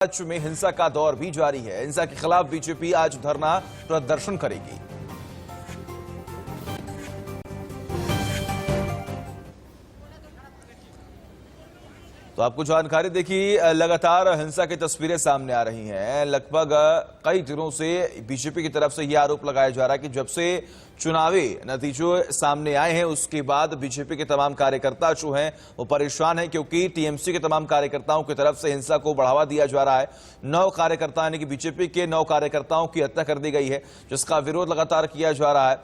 राज्य में हिंसा का दौर भी जारी है। हिंसा के खिलाफ बीजेपी आज धरना प्रदर्शन करेगी। तो आपको जानकारी देखिए, लगातार हिंसा की तस्वीरें सामने आ रही हैं। लगभग कई दिनों से बीजेपी की तरफ से यह आरोप लगाया जा रहा है कि जब से चुनावी नतीजे सामने आए हैं उसके बाद बीजेपी के तमाम कार्यकर्ता जो हैं वो परेशान हैं, क्योंकि टीएमसी के तमाम कार्यकर्ताओं की तरफ से हिंसा को बढ़ावा दिया जा रहा है। 9 कार्यकर्ता यानी कि बीजेपी के 9 कार्यकर्ताओं की हत्या कर दी गई है, जिसका विरोध लगातार किया जा रहा है।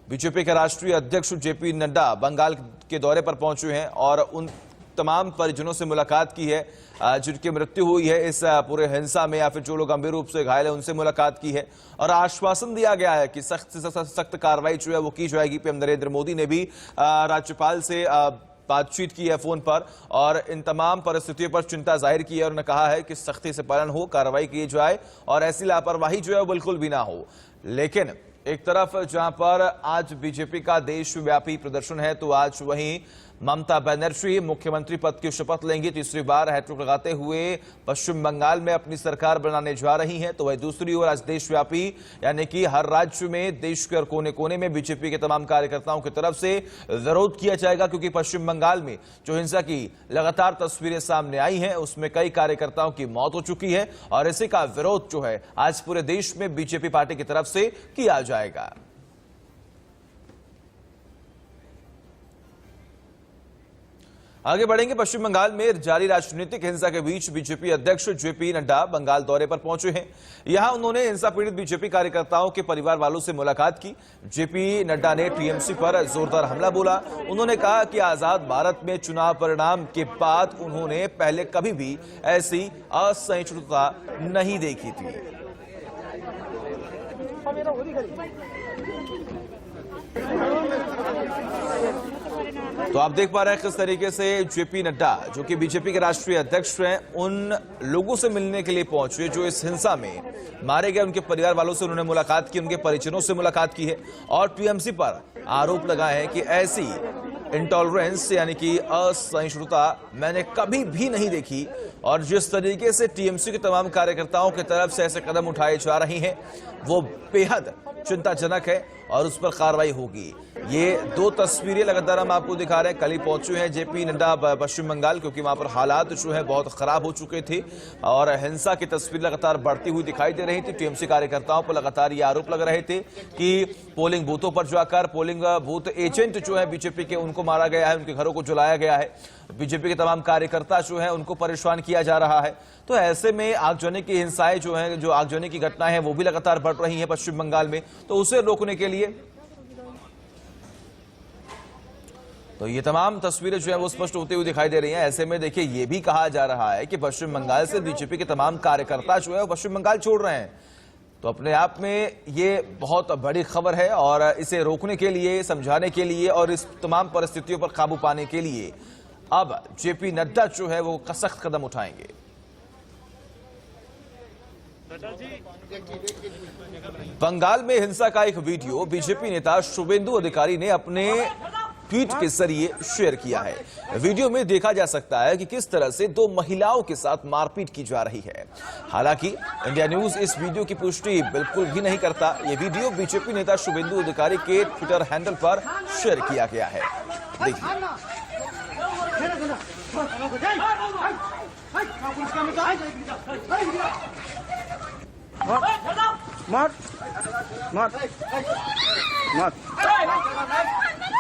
बीजेपी के राष्ट्रीय अध्यक्ष जेपी नड्डा बंगाल के दौरे पर पहुंचे हैं और उन तमाम परिजनों से मुलाकात की है जिनकी मृत्यु हुई है इस पूरे हिंसा में, या फिर जो लोग गंभीर रूप से घायल हैं उनसे मुलाकात की है और आश्वासन दिया गया है कि सख्त से सख्त कार्रवाई जो है वो की जाएगी। पीएम नरेंद्र मोदी ने भी राज्यपाल से बातचीत की है फोन पर और इन तमाम परिस्थितियों पर चिंता जाहिर की है और उन्होंने कहा है कि सख्ती से पालन हो, कार्रवाई की जाए और ऐसी लापरवाही जो है बिल्कुल भी ना हो। लेकिन एक तरफ जहां पर आज बीजेपी का देशव्यापी प्रदर्शन है, तो आज वहीं ममता बनर्जी मुख्यमंत्री पद की शपथ लेंगी। तीसरी बार हैट्रिक लगाते हुए पश्चिम बंगाल में अपनी सरकार बनाने जा रही हैं। तो वही दूसरी ओर आज देशव्यापी यानी कि हर राज्य में, देश के हर कोने कोने में बीजेपी के तमाम कार्यकर्ताओं की तरफ से विरोध किया जाएगा, क्योंकि पश्चिम बंगाल में जो हिंसा की लगातार तस्वीरें सामने आई हैं उसमें कई कार्यकर्ताओं की मौत हो चुकी है और इसी का विरोध जो है आज पूरे देश में बीजेपी पार्टी की तरफ से किया जाएगा। आगे बढ़ेंगे। पश्चिम बंगाल में जारी राजनीतिक हिंसा के बीच बीजेपी अध्यक्ष जेपी नड्डा बंगाल दौरे पर पहुंचे हैं। यहां उन्होंने हिंसा पीड़ित बीजेपी कार्यकर्ताओं के परिवार वालों से मुलाकात की। जेपी नड्डा ने टीएमसी पर जोरदार हमला बोला। उन्होंने कहा कि आजाद भारत में चुनाव परिणाम के बाद उन्होंने पहले कभी भी ऐसी असहिष्णुता नहीं देखी थी। तो आप देख पा रहे हैं किस तरीके से जेपी नड्डा, जो कि बीजेपी के राष्ट्रीय अध्यक्ष हैं, उन लोगों से मिलने के लिए पहुंचे जो इस हिंसा में मारे गए। उनके परिवार वालों से उन्होंने मुलाकात की, उनके परिजनों से मुलाकात की है और टीएमसी पर आरोप लगाए हैं कि ऐसी इंटॉलरेंस यानी कि असहिष्णुता मैंने कभी भी नहीं देखी और जिस तरीके से टीएमसी के तमाम कार्यकर्ताओं की तरफ से ऐसे कदम उठाए जा रहे हैं वो बेहद चिंताजनक है और उस पर कार्रवाई होगी। ये 2 तस्वीरें लगातार हम आपको दिखा रहे हैं। कल ही पहुंचे हैं जेपी नड्डा पश्चिम बंगाल, क्योंकि वहां पर हालात जो है बहुत खराब हो चुके थे और हिंसा की तस्वीर लगातार बढ़ती हुई दिखाई दे रही थी। टीएमसी कार्यकर्ताओं पर लगातार ये आरोप लग रहे थे कि पोलिंग बूथों पर जाकर पोलिंग बूथ एजेंट जो है बीजेपी के, उनको मारा गया है, उनके घरों को जलाया गया है। बीजेपी के तमाम कार्यकर्ता जो है उनको परेशान किया जा रहा है। तो ऐसे में आगजनी की हिंसाएं जो है, जो आगजनी की घटनाएं हैं वो भी लगातार बढ़ रही है पश्चिम बंगाल में। तो उसे रोकने के लिए तो ये तमाम तस्वीरें जो है वो स्पष्ट होती हुई दिखाई दे रही हैं। ऐसे में देखिए ये भी कहा जा रहा है कि पश्चिम बंगाल से बीजेपी के तमाम कार्यकर्ता जो है वो पश्चिम बंगाल छोड़ रहे हैं। तो अपने आप में ये बहुत बड़ी खबर है और इसे रोकने के लिए, समझाने के लिए और इस तमाम परिस्थितियों पर काबू पाने के लिए अब जेपी नड्डा जो है वो सख्त कदम उठाएंगे। बंगाल में हिंसा का एक वीडियो बीजेपी नेता शुभेंदु अधिकारी ने अपने ट्वीट के जरिए शेयर किया है। वीडियो में देखा जा सकता है कि किस तरह से 2 महिलाओं के साथ मारपीट की जा रही है। हालांकि इंडिया न्यूज इस वीडियो की पुष्टि बिल्कुल भी नहीं करता। यह वीडियो बीजेपी नेता शुभेंदु अधिकारी के ट्विटर हैंडल पर शेयर किया गया है। देखिए।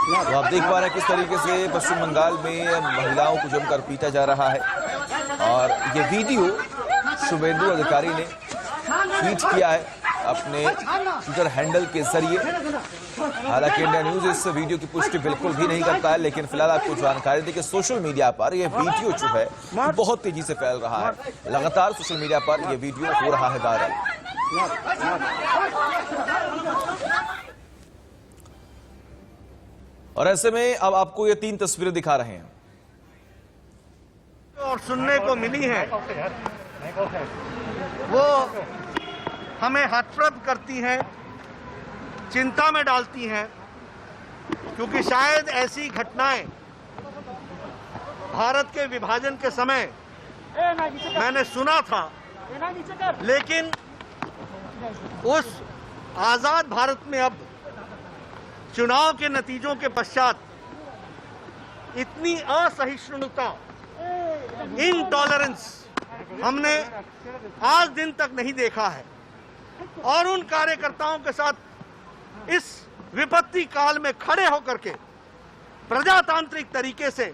तो आप देख पा रहे हैं किस तरीके से पश्चिम बंगाल में महिलाओं को जमकर पीटा जा रहा है और ये वीडियो शुभेंदु अधिकारी ने ट्वीट किया है अपने ट्विटर हैंडल के जरिए। हालांकि इंडिया न्यूज इस वीडियो की पुष्टि बिल्कुल भी नहीं करता है, लेकिन फिलहाल आपको जानकारी दी कि सोशल मीडिया पर यह वीडियो जो है बहुत तेजी से फैल रहा है। लगातार सोशल मीडिया पर यह वीडियो हो रहा है वायरल। और ऐसे में अब आपको ये 3 तस्वीरें दिखा रहे हैं और सुनने को मिली है वो हमें हतप्रभ करती है, चिंता में डालती हैं, क्योंकि शायद ऐसी घटनाएं भारत के विभाजन के समय मैंने सुना था लेकिन उस आजाद भारत में अब चुनाव के नतीजों के पश्चात इतनी असहिष्णुता, इनटॉलरेंस हमने आज दिन तक नहीं देखा है। और उन कार्यकर्ताओं के साथ इस विपत्ति काल में खड़े होकर के प्रजातांत्रिक तरीके से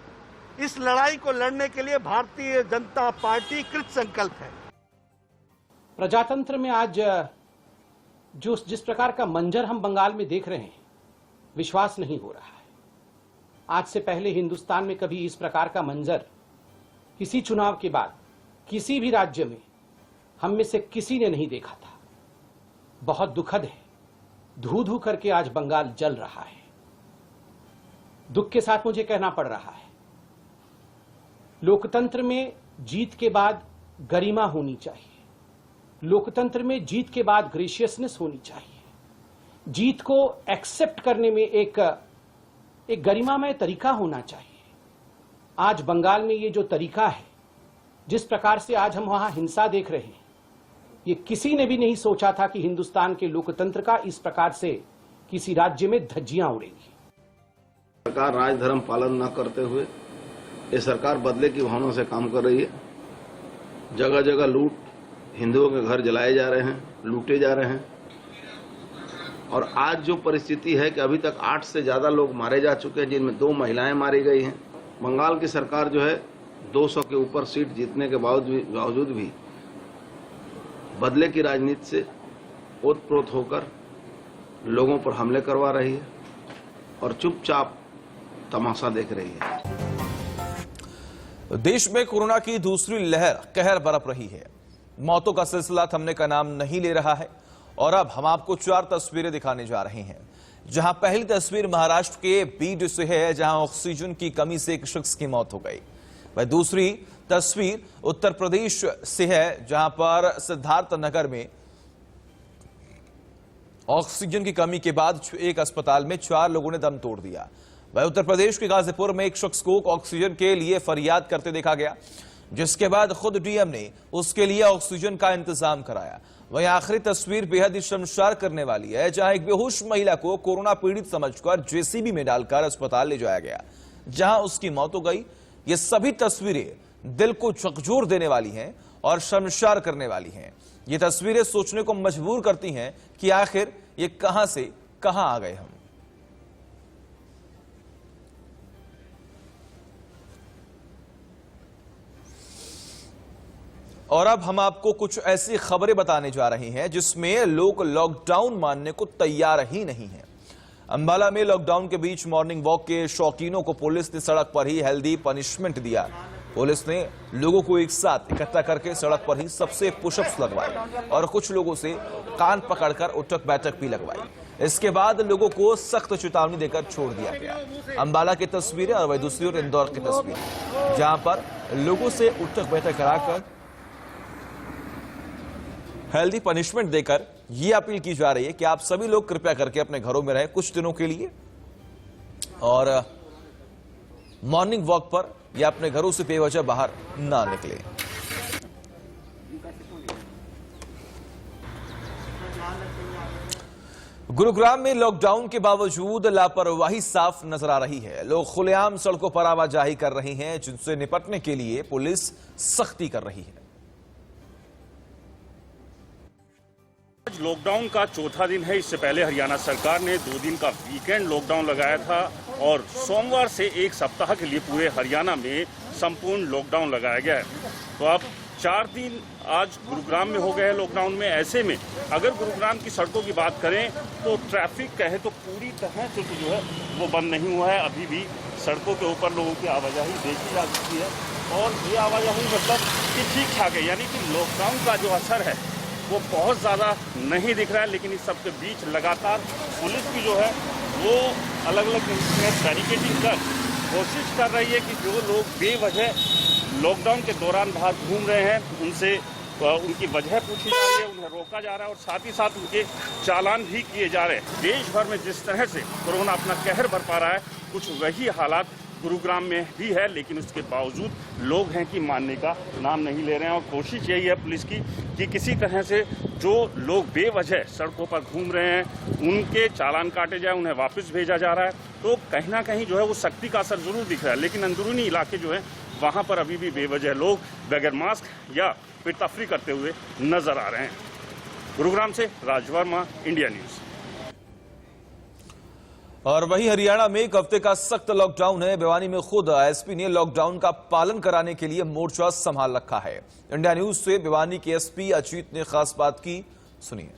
इस लड़ाई को लड़ने के लिए भारतीय जनता पार्टी कृत संकल्प है। प्रजातंत्र में आज जिस प्रकार का मंजर हम बंगाल में देख रहे हैं, विश्वास नहीं हो रहा है। आज से पहले हिंदुस्तान में कभी इस प्रकार का मंजर किसी चुनाव के बाद किसी भी राज्य में हम में से किसी ने नहीं देखा था। बहुत दुखद है। धू धू करके आज बंगाल जल रहा है। दुख के साथ मुझे कहना पड़ रहा है, लोकतंत्र में जीत के बाद गरिमा होनी चाहिए। लोकतंत्र में जीत के बाद ग्रेशियसनेस होनी चाहिए। जीत को एक्सेप्ट करने में एक गरिमामय तरीका होना चाहिए। आज बंगाल में ये जो तरीका है, जिस प्रकार से आज हम वहां हिंसा देख रहे हैं, ये किसी ने भी नहीं सोचा था कि हिंदुस्तान के लोकतंत्र का इस प्रकार से किसी राज्य में धज्जियां उड़ेंगी। सरकार राजधर्म पालन न करते हुए ये सरकार बदले की भावना से काम कर रही है। जगह जगह लूट, हिंदुओं के घर जलाए जा रहे हैं, लूटे जा रहे हैं। और आज जो परिस्थिति है कि अभी तक 8 से ज्यादा लोग मारे जा चुके हैं, जिनमें 2 महिलाएं मारी गई हैं। बंगाल की सरकार जो है 200 के ऊपर सीट जीतने के बावजूद भी बदले की राजनीति से ओतप्रोत होकर लोगों पर हमले करवा रही है और चुपचाप तमाशा देख रही है। देश में कोरोना की दूसरी लहर कहर बरप रही है। मौतों का सिलसिला थमने का नाम नहीं ले रहा है। और अब हम आपको 4 तस्वीरें दिखाने जा रहे हैं, जहां पहली तस्वीर महाराष्ट्र के बीड से है, जहां ऑक्सीजन की कमी से एक शख्स की मौत हो गई। वह दूसरी तस्वीर उत्तर प्रदेश से है, जहां पर सिद्धार्थ नगर में ऑक्सीजन की कमी के बाद एक अस्पताल में 4 लोगों ने दम तोड़ दिया। वह उत्तर प्रदेश के गाजीपुर में एक शख्स को ऑक्सीजन के लिए फरियाद करते देखा गया, जिसके बाद खुद डीएम ने उसके लिए ऑक्सीजन का इंतजाम कराया। वहीं आखिरी तस्वीर बेहद ही शर्मसार करने वाली है, जहां एक बेहोश महिला को कोरोना पीड़ित समझकर जेसीबी में डालकर अस्पताल ले जाया गया, जहां उसकी मौत हो गई। ये सभी तस्वीरें दिल को झकझोर देने वाली हैं और शर्मसार करने वाली हैं। ये तस्वीरें सोचने को मजबूर करती हैं कि आखिर ये कहां से कहां आ गए हम। और अब हम आपको कुछ ऐसी खबरें बताने जा रहे हैं जिसमें लोग लॉकडाउन मानने को तैयार ही नहीं हैं। अंबाला में लॉकडाउन के बीच मॉर्निंग वॉक के शौकीनों को पुलिस ने सड़क पर ही हेल्दी पनिशमेंट दिया। पुलिस ने लोगों को एक साथ इकट्ठा करके सड़क पर ही सबसे पुशअप्स लगवाए और कुछ लोगों से कान पकड़कर उठक बैठक भी लगवाई। इसके बाद लोगों को सख्त चेतावनी देकर छोड़ दिया गया। अंबाला की तस्वीरें और वही दूसरी ओर इंदौर की तस्वीरें, जहां पर लोगों से उठक बैठक कराकर हेल्दी पनिशमेंट देकर यह अपील की जा रही है कि आप सभी लोग कृपया करके अपने घरों में रहें कुछ दिनों के लिए और मॉर्निंग वॉक पर या अपने घरों से बेवजह बाहर ना निकलें। गुरुग्राम में लॉकडाउन के बावजूद लापरवाही साफ नजर आ रही है। लोग खुलेआम सड़कों पर आवाजाही कर रहे हैं, जिनसे निपटने के लिए पुलिस सख्ती कर रही है। आज लॉकडाउन का चौथा दिन है। इससे पहले हरियाणा सरकार ने 2 दिन का वीकेंड लॉकडाउन लगाया था और सोमवार से 1 सप्ताह के लिए पूरे हरियाणा में संपूर्ण लॉकडाउन लगाया गया है। तो अब 4 दिन आज गुरुग्राम में हो गए हैं लॉकडाउन में। ऐसे में अगर गुरुग्राम की सड़कों की बात करें तो ट्रैफिक कहे तो पूरी तरह से जो है वो बंद नहीं हुआ है। अभी भी सड़कों के ऊपर लोगों की आवाजाही देखी जा सकती है और ये आवाजाही मतलब कि ठीक ठाक है, यानी कि लॉकडाउन का जो असर है वो बहुत ज़्यादा नहीं दिख रहा है। लेकिन इस सबके बीच लगातार पुलिस की जो है वो अलग अलग बैरिकेडिंग कर कोशिश कर रही है कि जो लोग बेवजह लॉकडाउन के दौरान बाहर घूम रहे हैं उनसे उनकी वजह पूछी जा रही है, उन्हें रोका जा रहा है और साथ ही साथ उनके चालान भी किए जा रहे हैं। देश भर में जिस तरह से कोरोना अपना कहर बरपा रहा है, कुछ वही हालात गुरुग्राम में भी है, लेकिन उसके बावजूद लोग हैं कि मानने का नाम नहीं ले रहे हैं। और कोशिश यही है पुलिस की कि किसी तरह से जो लोग बेवजह सड़कों पर घूम रहे हैं उनके चालान काटे जाए, उन्हें वापस भेजा जा रहा है। तो कहीं ना कहीं जो है वो सख्ती का असर जरूर दिख रहा है, लेकिन अंदरूनी इलाके जो है वहां पर अभी भी बेवजह लोग बगैर मास्क या फिर तफरी करते हुए नजर आ रहे हैं। गुरुग्राम से राज वर्मा, इंडिया न्यूज। और वहीं हरियाणा में एक हफ्ते का सख्त लॉकडाउन है। भिवानी में खुद एसपी ने लॉकडाउन का पालन कराने के लिए मोर्चा संभाल रखा है। इंडिया न्यूज से भिवानी के एसपी अजीत ने खास बात की, सुनिए।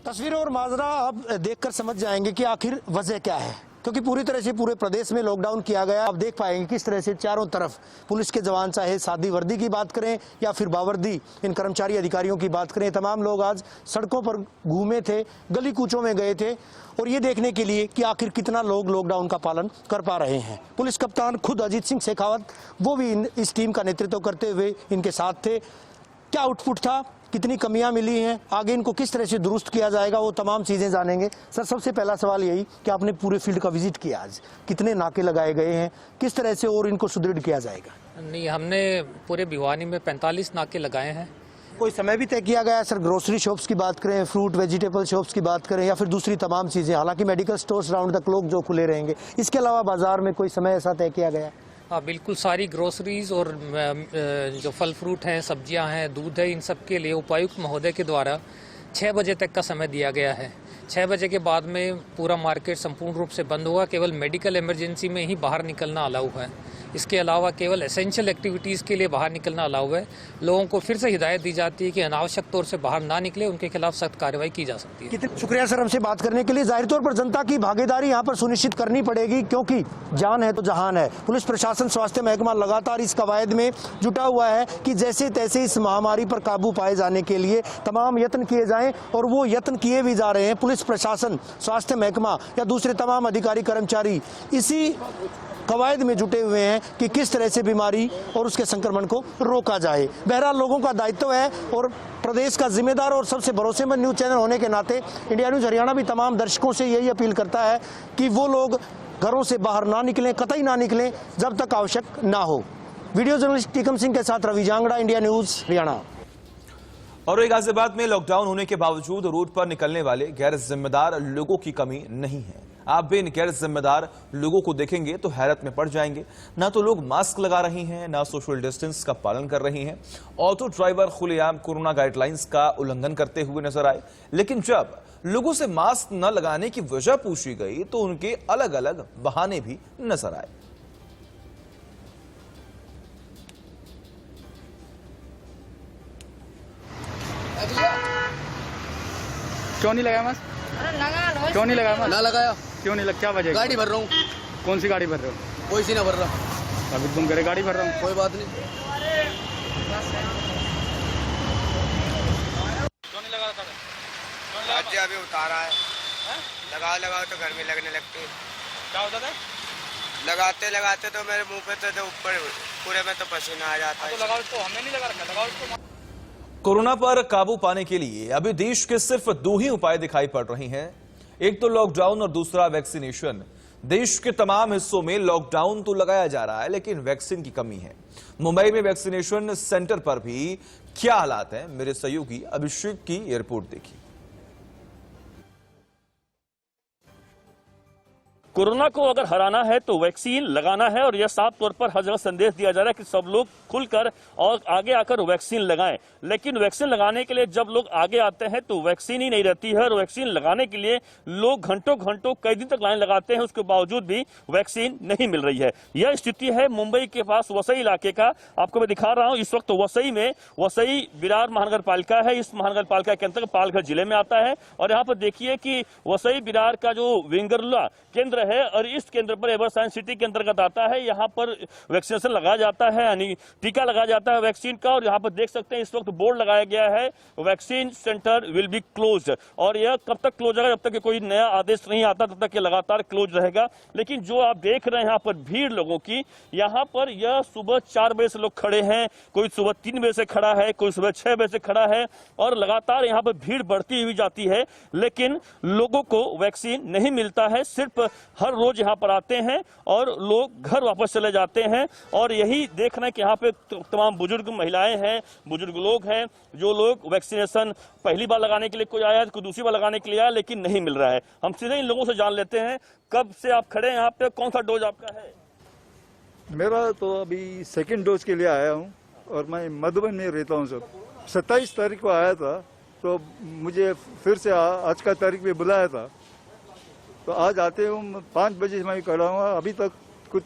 तस्वीरें और माजरा आप देखकर समझ जाएंगे कि आखिर वजह क्या है, क्योंकि पूरी तरह से पूरे प्रदेश में लॉकडाउन किया गया। आप देख पाएंगे किस तरह से चारों तरफ पुलिस के जवान, चाहे सादी वर्दी की बात करें या फिर बावर्दी इन कर्मचारी अधिकारियों की बात करें, तमाम लोग आज सड़कों पर घूमे थे, गली कूचों में गए थे और ये देखने के लिए कि आखिर कितना लोग लॉकडाउन का पालन कर पा रहे हैं। पुलिस कप्तान खुद अजीत सिंह शेखावत वो भी इस टीम का नेतृत्व करते हुए इनके साथ थे। क्या आउटपुट था, कितनी कमियां मिली हैं, आगे इनको किस तरह से दुरुस्त किया जाएगा, वो तमाम चीजें जानेंगे। सर, सबसे पहला सवाल यही कि आपने पूरे फील्ड का विजिट किया, आज कितने नाके लगाए गए हैं, किस तरह से और इनको सुदृढ़ किया जाएगा? नहीं, हमने पूरे भिवानी में 45 नाके लगाए हैं। कोई समय भी तय किया गया है सर? ग्रोसरी शॉप्स की बात करें, फ्रूट वेजिटेबल शॉप्स की बात करें या फिर दूसरी तमाम चीजें, हालांकि medical stores round the clock जो खुले रहेंगे, इसके अलावा बाजार में कोई समय ऐसा तय किया गया है? हाँ, बिल्कुल सारी ग्रोसरीज और जो फल फ्रूट हैं, सब्जियां हैं, दूध है, इन सब के लिए उपायुक्त महोदय के द्वारा 6 बजे तक का समय दिया गया है। 6 बजे के बाद में पूरा मार्केट संपूर्ण रूप से बंद होगा। केवल मेडिकल इमरजेंसी में ही बाहर निकलना अलाउ है। इसके अलावा केवल एसेंशियल एक्टिविटीज़ के लिए बाहर निकलना अलाउ है। लोगों को फिर से हिदायत दी जाती है कि अनावश्यक तौर से बाहर ना निकले, उनके खिलाफ सख्त कार्रवाई की जा सकती है। कितने शुक्रिया सर हमसे बात करने के लिए। जाहिर तौर पर जनता की भागीदारी यहाँ पर सुनिश्चित करनी पड़ेगी, क्योंकि जान है तो जहान है। पुलिस प्रशासन, स्वास्थ्य महकमा लगातार इस कवायद में जुटा हुआ है कि जैसे तैसे इस महामारी पर काबू पाए जाने के लिए तमाम यत्न किए जाएं, और वो यत्न किए भी जा रहे हैं। पुलिस प्रशासन, स्वास्थ्य महकमा या दूसरे तमाम अधिकारी कर्मचारी इसी कवायद में जुटे हुए हैं कि किस तरह से बीमारी और उसके संक्रमण को रोका जाए। बहरहाल लोगों का दायित्व है और प्रदेश का जिम्मेदार और सबसे भरोसेमंद न्यूज चैनल होने के नाते इंडिया न्यूज हरियाणा भी तमाम दर्शकों से यही अपील करता है कि वो लोग घरों से बाहर ना निकलें, कतई ना निकलें जब तक आवश्यक ना हो। वीडियो जर्नलिस्ट टीकम सिंह के साथ रवि जांगड़ा, इंडिया न्यूज हरियाणा। और एक गाजियाबाद में लॉकडाउन होने के बावजूद रोड पर निकलने वाले गैर जिम्मेदार लोगों की कमी नहीं है। आप भी इन गैर जिम्मेदार लोगों को देखेंगे तो हैरत में पड़ जाएंगे। ना तो लोग मास्क लगा रहे हैं, ना सोशल डिस्टेंस का पालन कर रहे हैं। ऑटो ड्राइवर खुलेआम कोरोना गाइडलाइंस का उल्लंघन करते हुए नजर आए। लेकिन जब लोगों से मास्क न लगाने की वजह पूछी गई तो उनके अलग अलग बहाने भी नजर आए। क्यों नहीं लगाया मास्क? लगा लो। क्यों नहीं लगाया मास्क? ना लगाया। क्यों नहीं लग, क्या वजह? गाड़ी भर रहा हूँ। कौन सी गाड़ी भर रहे हो? कोई सी ना भर रहा। अभी तुम करे गाड़ी भर रहा हूँ। कोई बात नहीं। क्यों नहीं लगा था? आज अभी उतारा है। लगाओ तो गर्मी लगने लगती है। क्या होता था? लगाते तो मेरे मुंह पे तो ऊपर पूरे में तो पसीना आ जाता है। तो लगाओ इसको, हमने नहीं लगा रखा, लगाओ इसको। कोरोना पर काबू पाने के लिए अभी देश के सिर्फ 2 ही उपाय दिखाई पड़ रहे हैं। एक तो लॉकडाउन और दूसरा वैक्सीनेशन। देश के तमाम हिस्सों में लॉकडाउन तो लगाया जा रहा है, लेकिन वैक्सीन की कमी है। मुंबई में वैक्सीनेशन सेंटर पर भी क्या हालात हैं, मेरे सहयोगी अभिषेक की ये रिपोर्ट देखिए। कोरोना को अगर हराना है तो वैक्सीन लगाना है, और यह साफ तौर पर हर जगह संदेश दिया जा रहा है कि सब लोग खुलकर और आगे आकर वैक्सीन लगाएं। लेकिन वैक्सीन लगाने के लिए जब लोग आगे आते हैं तो वैक्सीन ही नहीं रहती है, और वैक्सीन लगाने के लिए लोग घंटों घंटों कई दिन तक लाइन लगाते हैं, उसके बावजूद भी वैक्सीन नहीं मिल रही है। यह स्थिति है मुंबई के पास वसई इलाके का। आपको मैं दिखा रहा हूं इस वक्त वसई में, वसई विरार महानगर पालिका है। इस महानगर पालिका के अंतर्गत पालघर जिले में आता है, और यहाँ पर देखिए कि वसई विरार का जो वेंगुर्ला केंद्र है, और इस केंद्र पर एवर साइंस सिटी के अंतर्गत आता है। यहाँ पर वैक्सीनेशन लगाया जाता है, यानी टीका लगाया जाता है वैक्सीन का। और यहाँ पर देख सकते हैं इस वक्त बोर्ड लगाया गया है, vaccine centre will be closed. और यह कब तक क्लोज रहेगा? जब तक कि कोई नया आदेश नहीं आता तब तक ये लगातार क्लोज रहेगा। लेकिन जो आप देख रहे हैं यहाँ पर भीड़ लोगों की, यहाँ पर यह सुबह 4 बजे से लोग खड़े हैं, कोई सुबह 3 बजे से खड़ा है, कोई सुबह 6 बजे से खड़ा है, और लगातार यहाँ पर भीड़ बढ़ती हुई जाती है। लेकिन लोगों को वैक्सीन नहीं मिलता है। सिर्फ हर रोज यहाँ पर आते हैं और लोग घर वापस चले जाते हैं। और यही देखना है कि यहाँ पे तमाम बुजुर्ग महिलाएं हैं, बुजुर्ग लोग हैं, जो लोग वैक्सीनेशन पहली बार लगाने के लिए कोई आया है, कोई दूसरी बार लगाने के लिए आया, लेकिन नहीं मिल रहा है। हम सीधे इन लोगों से जान लेते हैं, कब से आप खड़े हैं यहाँ पे, कौन सा डोज आपका है? मेरा तो अभी सेकंड डोज के लिए आया हूँ और मैं मधुबन में रहता हूँ सर। 27 तारीख को आया था, तो मुझे फिर से आज का तारीख में बुलाया था, तो आज आते हूँ 5 बजे मैं खड़ा हूँ। अभी तक कुछ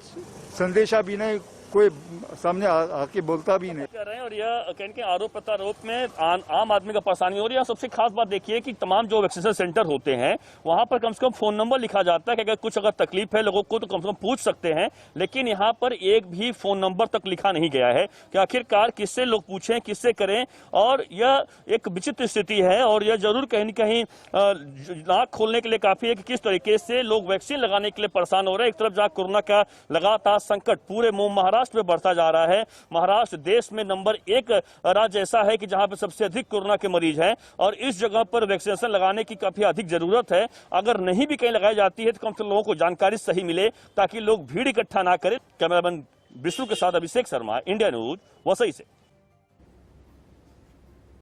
संदेशा भी नहीं, कोई सामने आके बोलता भी नहीं कर रहे हैं। और यह कहीं के आरोप प्रत्यारोप में आम आदमी का परेशानी हो रही है। सबसे खास बात देखिए कि तमाम जो वैक्सीनेशन सेंटर होते हैं वहां पर कम से कम फोन नंबर लिखा जाता है कि अगर तकलीफ है लोगों को तो कम से कम पूछ सकते हैं, लेकिन यहाँ पर एक भी फोन नंबर तक लिखा नहीं गया है कि आखिरकार किससे लोग पूछें, किससे करें। और यह एक विचित्र स्थिति है और यह जरूर कहीं न कहीं नाक खोलने के लिए काफी है कि किस तरीके से लोग वैक्सीन लगाने के लिए परेशान हो रहे हैं। एक तरफ जहाँ कोरोना का लगातार संकट पूरे महाराष्ट्र में बढ़ता जा रहा है। महाराष्ट्र देश में नंबर 1 राज्य ऐसा है कि जहां पर सबसे अधिक कोरोना के मरीज हैं और इस जगह पर वैक्सीनेशन लगाने की काफी अधिक जरूरत है। अगर नहीं भी कहीं लगाई जाती है तो कम से कम लोगों को जानकारी सही मिले ताकि लोग भीड़ इकट्ठा ना करें। कैमरामैन विष्णु के साथ अभिषेक शर्मा, इंडिया न्यूज, वसई से।